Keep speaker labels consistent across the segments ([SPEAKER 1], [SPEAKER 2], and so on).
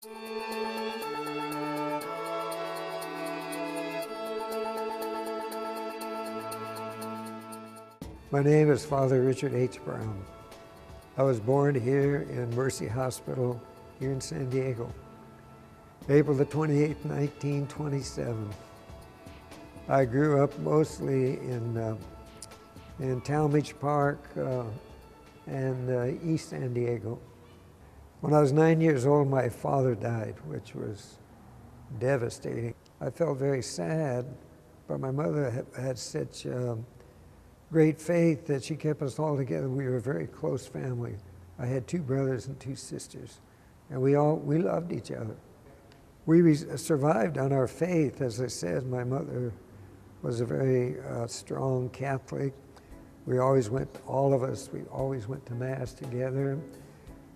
[SPEAKER 1] My name is Father Richard H. Brown. I was born here in Mercy Hospital here in San Diego, April the 28th, 1927. I grew up mostly in Talmadge Park and East San Diego. When I was 9 years old, my father died, which was devastating. I felt very sad, but my mother had such great faith that she kept us all together. We were a very close family. I had 2 brothers and 2 sisters, and we loved each other. We survived on our faith. As I said, my mother was a very strong Catholic. We always went, all of us, we always went to Mass together,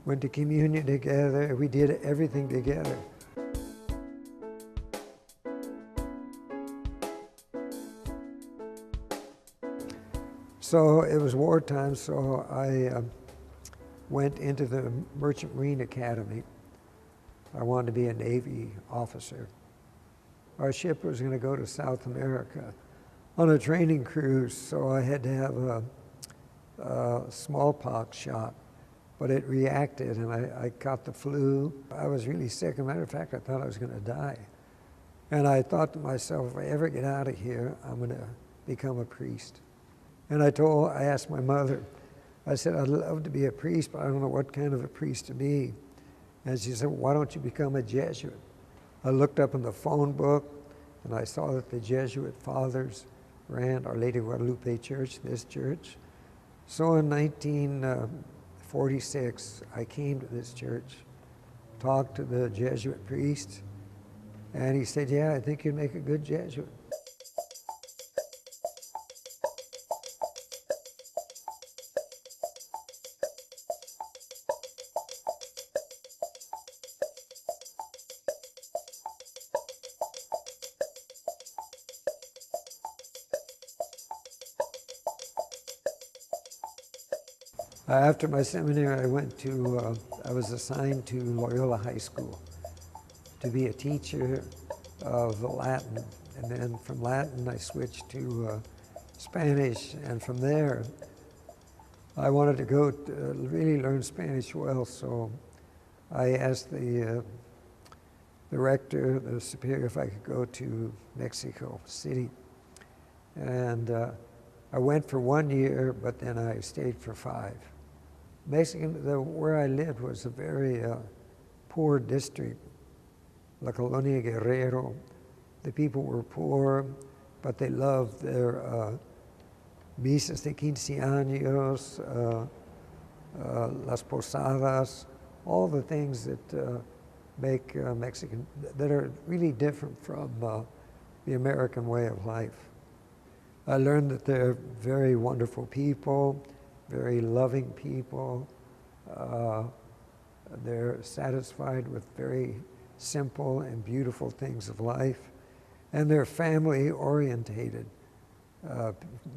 [SPEAKER 1] went to communion together. We did everything together. So it was wartime, so I went into the Merchant Marine Academy. I wanted to be a Navy officer. Our ship was going to go to South America on a training cruise, so I had to have a smallpox shot, but it reacted and I caught the flu. I was really sick. As a matter of fact, I thought I was going to die. And I thought to myself, if I ever get out of here, I'm going to become a priest. And I asked my mother, I said, I'd love to be a priest, but I don't know what kind of a priest to be. And she said, well, why don't you become a Jesuit? I looked up in the phone book, and I saw that the Jesuit fathers ran Our Lady of Guadalupe Church, this church. So in 1946, I came to this church, talked to the Jesuit priest, and he said, yeah, I think you'd make a good Jesuit. After my seminary, I was assigned to Loyola High School to be a teacher of Latin. And then from Latin, I switched to Spanish. And from there, I wanted to go to really learn Spanish well. So I asked the rector, the superior, if I could go to Mexico City. And I went for 1 year, but then I stayed for 5. Basically, where I lived was a very poor district, La Colonia Guerrero. The people were poor, but they loved their misas de 15 años, las posadas, all the things that make Mexican, that are really different from the American way of life. I learned that they're very wonderful people, very loving people. They're satisfied with very simple and beautiful things of life, and they're family orientated.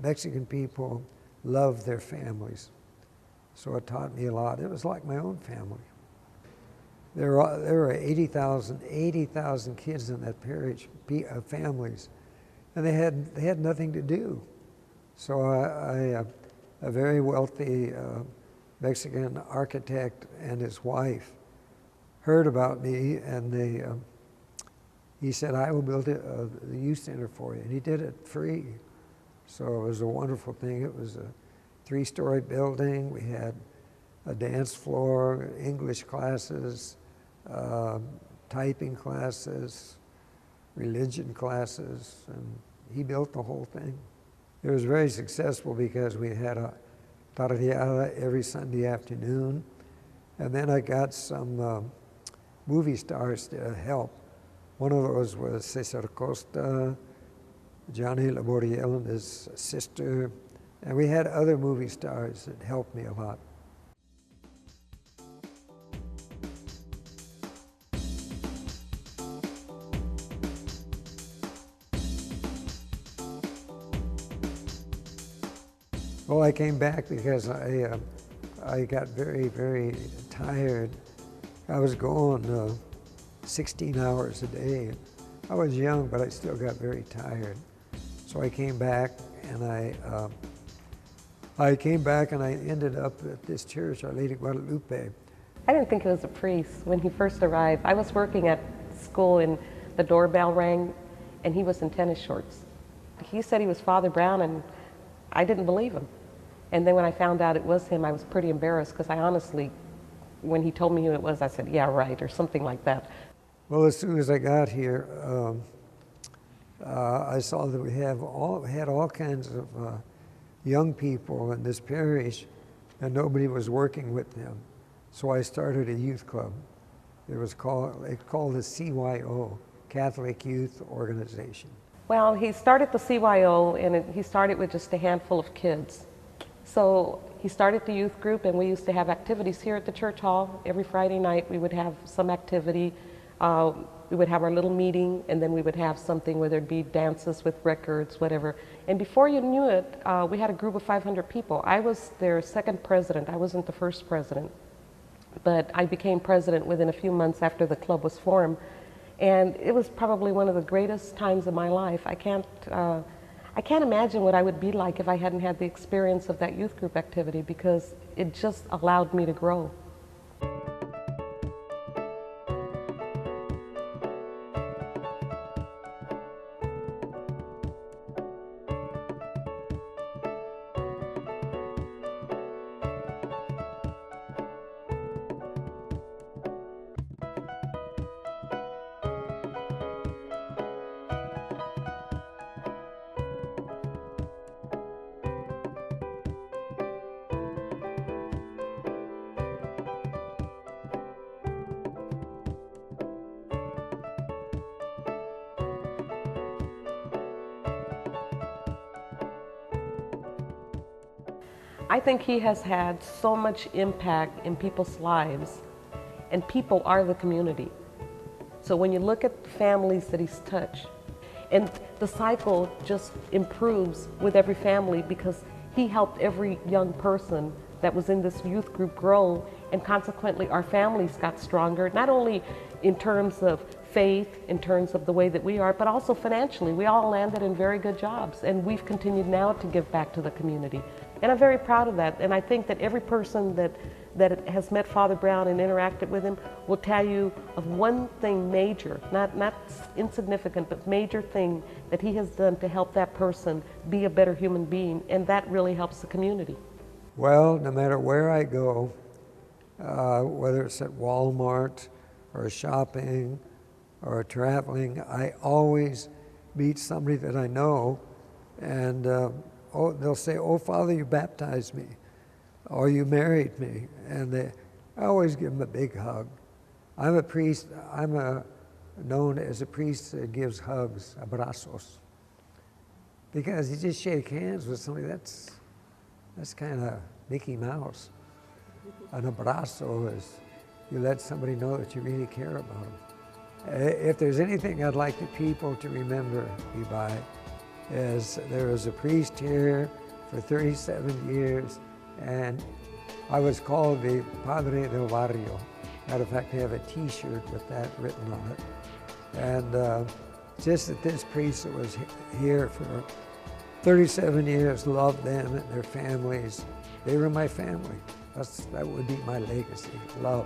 [SPEAKER 1] Mexican people love their families, so it taught me a lot. It was like my own family. There were 80,000 kids in that parish, families, and they had nothing to do. So a very wealthy Mexican architect and his wife heard about me, and he said, I will build a youth center for you. And he did it free. So it was a wonderful thing. It was a 3-story building. We had a dance floor, English classes, typing classes, religion classes, and he built the whole thing. It was very successful because we had a tardeada every Sunday afternoon, and then I got some movie stars to help. One of those was Cesar Costa, Johnny Laboriel and his sister, and we had other movie stars that helped me a lot. Well, I came back because I got very, very tired. I was going 16 hours a day. I was young, but I still got very tired. So I came back, and I ended up at this church, Our Lady Guadalupe.
[SPEAKER 2] I didn't think he was a priest when he first arrived. I was working at school and the doorbell rang, and he was in tennis shorts. He said he was Father Brown, and I didn't believe him. And then when I found out it was him, I was pretty embarrassed, because I honestly, when he told me who it was, I said, yeah, right, or something like that.
[SPEAKER 1] Well, as soon as I got here, I saw that we had all kinds of young people in this parish, and nobody was working with them. So I started a youth club. It's called the CYO, Catholic Youth Organization.
[SPEAKER 2] Well, he started the CYO, and he started with just a handful of kids. So he started the youth group, and we used to have activities here at the church hall. Every Friday night we would have some activity. We would have our little meeting, and then we would have something where there'd be dances with records, whatever. And before you knew it, we had a group of 500 people. I was their second president. I wasn't the first president, but I became president within a few months after the club was formed. And it was probably one of the greatest times of my life. I can't imagine what I would be like if I hadn't had the experience of that youth group activity, because it just allowed me to grow. I think he has had so much impact in people's lives, and people are the community. So when you look at the families that he's touched, and the cycle just improves with every family, because he helped every young person that was in this youth group grow, and consequently our families got stronger, not only in terms of faith, in terms of the way that we are, but also financially. We all landed in very good jobs, and we've continued now to give back to the community. And I'm very proud of that, and I think that every person that has met Father Brown and interacted with him will tell you of one thing major, not insignificant, but major thing that he has done to help that person be a better human being, and that really helps the community.
[SPEAKER 1] Well, no matter where I go, whether it's at Walmart or shopping or traveling, I always meet somebody that I know, and they'll say, "Oh, Father, you baptized me," or "You married me," and I always give them a big hug. I'm a priest. I'm known as a priest that gives hugs, abrazos, because you just shake hands with somebody. That's kind of Mickey Mouse. An abrazo is you let somebody know that you really care about them. If there's anything I'd like the people to remember me by, is there was a priest here for 37 years, and I was called the Padre del Barrio. Matter of fact, I have a T-shirt with that written on it. And just that this priest that was here for 37 years loved them and their families. They were my family. That would be my legacy, love.